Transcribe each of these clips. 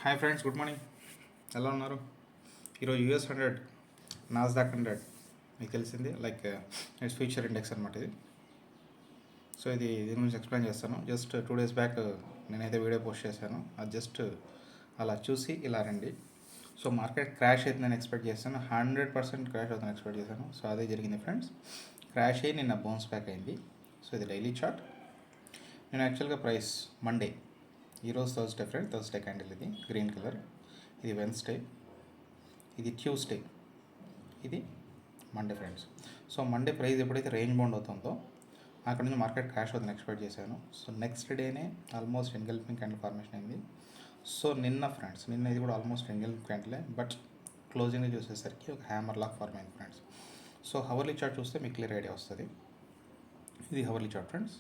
Hi friends, good morning. ఎలా ఉన్నారు? ఈరోజు US 100 నాస్డాక్ 100 మీకు తెలిసింది, లైక్ ఇట్స్ ఫ్యూచర్ ఇండెక్స్ అనమాట ఇది. సో దీని గురించి ఎక్స్ప్లెయిన్ చేస్తాను. జస్ట్ 2 days బ్యాక్ నేనైతే వీడియో పోస్ట్ చేశాను. అది జస్ట్ అలా చూసి ఇలా రండి. సో మార్కెట్ క్రాష్ అయితే నేను ఎక్స్పెక్ట్ చేశాను, 100% క్రాష్ అవుతుందని ఎక్స్పెక్ట్ చేశాను. సో అదే జరిగింది ఫ్రెండ్స్. క్రాష్ అయ్యి నిన్న బౌన్స్ బ్యాక్ అయింది. సో ఇది డైలీ చార్ట్. నేను యాక్చువల్గా ప్రైస్ మండే, ఈరోజు థర్స్డే క్యాండిల్, ఇది గ్రీన్ కలర్, ఇది వెన్స్డే, ఇది ట్యూస్డే, ఇది Monday friends. So Monday price ఎప్పుడైతే రేంజ్ బౌండ్ అవుతుందో అక్కడ నుంచి మార్కెట్ క్రాష్ అవుతుందని ఎక్స్పెక్ట్ చేశాను. సో నెక్స్ట్ డేనే ఆల్మోస్ట్ ఎన్గల్ఫింగ్ క్యాండిల్ ఫార్మేషన్ అయింది. సో నిన్న ఇది కూడా ఆల్మోస్ట్ ఎన్గల్ఫింగ్ క్యాండిలే, బట్ క్లోజింగ్ చూసేసరికి ఒక హ్యామర్ లాక్ ఫార్మ్ అయింది ఫ్రెండ్స్. సో హవర్లీ చార్ట్ చూస్తే మీకు క్లియర్ ఐడియా వస్తుంది. ఇది హవర్లీ చార్ట్ ఫ్రెండ్స్.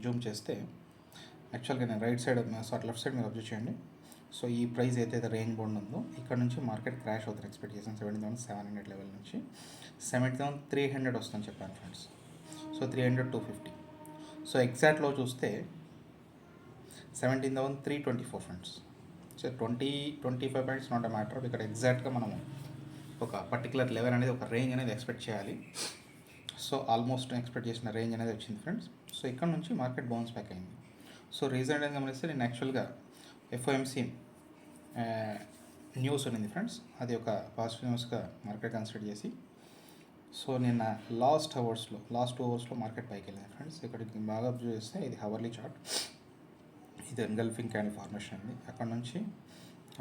జూమ్ చేస్తే యాక్చువల్గా నేను లెఫ్ట్ సైడ్ మీరు అబ్జర్వ్ చేయండి. సో ఈ ప్రైస్ ఏదైతే రేంజ్ బౌండ్ ఉందో ఇక్కడ నుంచి మార్కెట్ క్రాష్ అవుతుంది ఎక్స్పెక్ట్ చేశాను. 70,700 లెవెల్ నుంచి 70,300 వస్తుందని చెప్పాను ఫ్రెండ్స్. సో 300 250. సో ఎగ్జాక్ట్లో చూస్తే 17,324 friends. So 20-25 points not a matter. ఇక్కడ ఎగ్జాక్ట్గా మనము ఒక పర్టికులర్ లెవెల్ అనేది, ఒక రేంజ్ అనేది ఎక్స్పెక్ట్ చేయాలి. సో ఆల్మోస్ట్ ఎక్స్పెక్ట్ చేసిన రేంజ్ అనేది వచ్చింది ఫ్రెండ్స్. సో ఇక్కడ నుంచి మార్కెట్ బౌన్స్ బ్యాక్ అయింది. సో రీజన్ అనేది గమనిస్తే నేను యాక్చువల్గా FOMC న్యూస్ ఉన్నింది ఫ్రెండ్స్. అది ఒక పాజిటివ్ న్యూస్గా మార్కెట్ కన్సిడర్ చేసి, సో నిన్న లాస్ట్ 2 అవర్స్లో మార్కెట్ పైకి వెళ్ళింది ఫ్రెండ్స్. ఇక్కడికి బాగా అబ్జర్వ్ చేస్తే ఇది హవర్లీ చార్ట్, ఇది ఎన్గల్ఫింగ్ క్యాండిల్ ఫార్మేషన్ ఉంది. అక్కడ నుంచి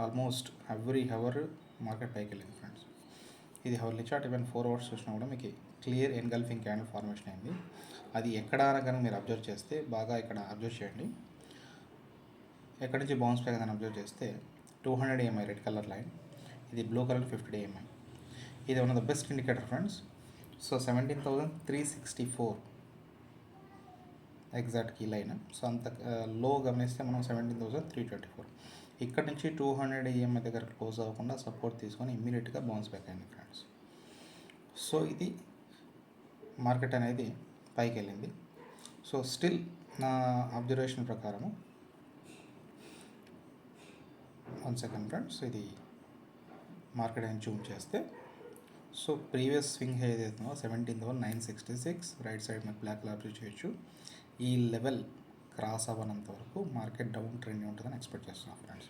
ఆల్మోస్ట్ ఎవ్రీ హవర్ మార్కెట్ పైకి వెళ్ళింది ఫ్రెండ్స్. ఇది హవర్లీ చార్ట్. ఈవెన్ 4 hours చూసినా కూడా మీకు క్లియర్ ఎన్గల్ఫింగ్ క్యాండిల్ ఫార్మేషన్ అయింది. అది ఎక్కడ కనుక మీరు అబ్జర్వ్ చేస్తే, బాగా ఇక్కడ అబ్జర్వ్ చేయండి, ఎక్కడి నుంచి బౌన్స్ బ్యాక్ అని అబ్జర్వ్ చేస్తే 200 EMI రెడ్ కలర్ లైన్, ఇది బ్లూ కలర్ 50 EMI. ఇది one of the best indicator friends. So 17,364 exact key line. So అంత లో గమనిస్తే మనం 17,324. ఇక్కడ నుంచి 200 EMI దగ్గర క్లోజ్ అవ్వకుండా సపోర్ట్ తీసుకొని ఇమ్మీడియట్గా బౌన్స్ బ్యాక్ అయింది ఫ్రెండ్స్. సో ఇది మార్కెట్ అనేది పైకి వెళ్ళింది. సో స్టిల్ నా అబ్జర్వేషన్ ప్రకారము, 1 second ఫ్రెండ్స్, ఇది మార్కెట్ అని జూమ్ చేస్తే, సో ప్రీవియస్ స్వింగ్ హై ఏదైతుందో 17,966 రైట్ సైడ్ మీకు బ్లాక్ కలర్ చేయొచ్చు. ఈ లెవెల్ క్రాస్ అవ్వనంత వరకు మార్కెట్ డౌన్ ట్రెండ్ ఉంటుందని ఎక్స్పెక్ట్ చేస్తున్నాం ఫ్రెండ్స్.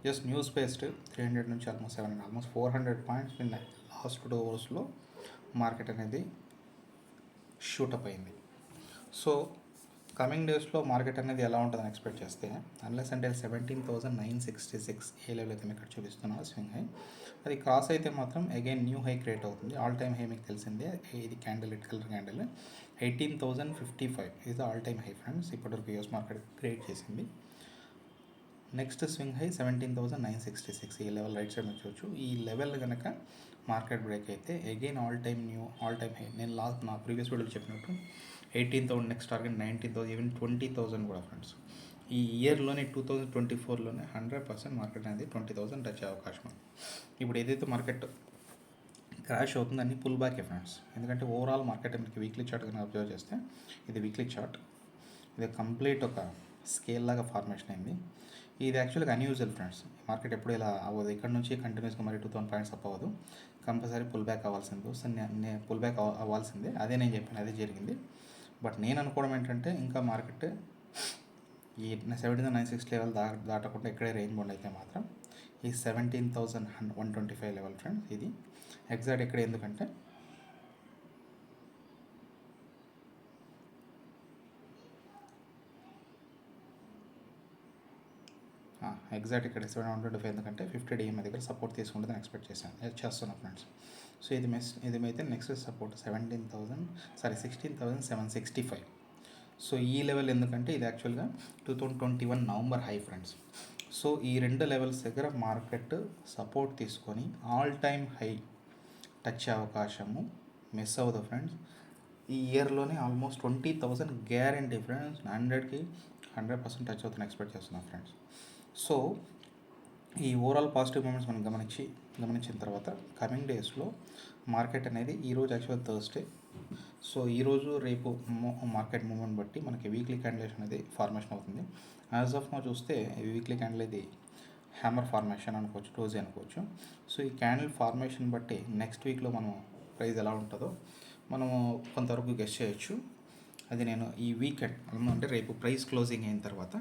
జస్ట్ న్యూస్ బేస్డ్ 300 నుంచి ఆల్మోస్ట్ 400 పాయింట్స్ నిన్న లాస్ట్ 2 అవర్స్లో మార్కెట్ అనేది షూటప్ అయింది. సో కమింగ్ డేస్లో మార్కెట్ అనేది ఎలా ఉంటుందని ఎక్స్పెక్ట్ చేస్తే, అన్లెస్ అంటే 17,966 ఏ లెవెల్ అయితే మీకు ఇక్కడ చూపిస్తున్నారో స్వింగ్ హై, అది క్రాస్ అయితే మాత్రం అగైన్ న్యూ హై క్రియేట్ అవుతుంది. ఆల్ టైమ్ హై మీకు తెలిసిందే, ఇది క్యాండిల్, రెడ్ కలర్ క్యాండిల్, 18,055 ఇది ఆల్ టైమ్ హై ఫ్రెండ్స్. ఇప్పటివరకు యూఎస్ మార్కెట్ క్రియేట్ చేసింది. నెక్స్ట్ స్వింగ్ హై 17,966 ఈ లెవెల్ రైట్ సైడ్ మీకు చూడొచ్చు. ఈ లెవెల్ కనుక మార్కెట్ బ్రేక్ అయితే అగైన్ ఆల్ టైమ్ హై. నేను నా ప్రీవియస్ వీడియోలో చెప్పినట్టు 18,000 నెక్స్ట్ టార్గెట్, 19,000, ఈవెన్ 20,000 కూడా ఫ్రెండ్స్. ఈ ఇయర్లోనే 2024లోనే 100% మార్కెట్ అనేది 20,000 టచ్ అయ్యే అవకాశం ఉంది. ఇప్పుడు ఏదైతే మార్కెట్ క్రాష్ అవుతుందో అన్ని పుల్ బ్యాకే ఫ్రెండ్స్. ఎందుకంటే ఓవరాల్ మార్కెట్ మీకు వీక్లీ చార్ట్ కనుక అబ్జర్వ్ చేస్తే, ఇది వీక్లీ చార్ట్, ఇది కంప్లీట్ ఒక స్కేల్ లాగా ఫార్మేషన్ అయింది. ఇది యాక్చువల్గా అన్యూజువల్ ఫ్రెండ్స్. మార్కెట్ ఎప్పుడు ఇలా అవ్వదు. ఇక్కడ నుంచి కంటిన్యూస్గా మరి 2,000 పాయింట్స్ అప్ అవ్వదు. కంపల్సరీ పుల్ బ్యాక్ అవ్వాల్సింది. సో పుల్ బ్యాక్ అవ్వాల్సిందే, అదే నేను చెప్పాను, అదే జరిగింది. బట్ నేను అనుకోవడం ఏంటంటే, ఇంకా మార్కెట్ ఈ 17,960 లెవెల్ దాటకుండా ఇక్కడే రేంజ్ బౌండ్ అయితే మాత్రం ఈ 17,125 లెవెల్ ఫ్రెండ్స్. ఇది ఎగ్జాక్ట్ ఇక్కడ, ఎందుకంటే ఎగ్జాక్ట్ ఇక్కడ 725, ఎందుకంటే 50 EMI దగ్గర సపోర్ట్ తీసుకుంటుందని ఎక్స్పెక్ట్ చేస్తున్నాను ఫ్రెండ్స్. సో ఇదైతే నెక్స్ట్ సపోర్ట్ 16,765. సో ఈ లెవెల్ ఎందుకంటే ఇది యాక్చువల్గా 2021 నవంబర్ హై ఫ్రెండ్స్. సో ఈ 2 లెవెల్స్ దగ్గర మార్కెట్ సపోర్ట్ తీసుకొని ఆల్ టైమ్ హై టచ్ అవకాశము మిస్ అవ్వదు ఫ్రెండ్స్. ఈ ఇయర్లోనే ఆల్మోస్ట్ 20,000 గ్యారెంటీ ఫ్రెండ్స్. 100% టచ్ అవుతుందని ఎక్స్పెక్ట్ చేస్తున్నాను ఫ్రెండ్స్. సో ఈ ఓవరాల్ పాజిటివ్ మూమెంట్స్ మనం గమనించిన తర్వాత కమింగ్ డేస్లో మార్కెట్ అనేది, ఈరోజు యాక్చువల్ థర్స్డే, సో ఈరోజు రేపు మార్కెట్ మూమెంట్ బట్టి మనకి వీక్లీ క్యాండిల్ అనేది ఫార్మేషన్ అవుతుంది. యాజ్ ఆఫ్ నౌ చూస్తే వీక్లీ క్యాండిల్ ఇది హ్యామర్ ఫార్మేషన్ అనుకోవచ్చు, డోజీ అనుకోవచ్చు. సో ఈ క్యాండిల్ ఫార్మేషన్ బట్టి నెక్స్ట్ వీక్లో మనం ప్రైస్ ఎలా ఉంటుందో మనము కొంతవరకు గెస్ చేయొచ్చు. అది నేను ఈ వీకెండ్ అంటే రేపు ప్రైస్ క్లోజింగ్ అయిన తర్వాత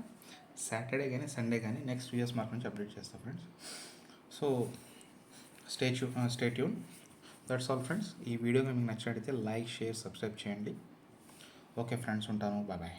సాటర్డే కానీ సండే కానీ నెక్స్ట్ యూఎస్ మార్కెట్ నుంచి అప్డేట్ చేస్తాను friends. So stay tune. That's all friends. ఈ వీడియో మీకు నచ్చినట్లయితే లైక్, షేర్, సబ్స్క్రైబ్ చేయండి. ఓకే ఫ్రెండ్స్, ఉంటాను. Bye bye.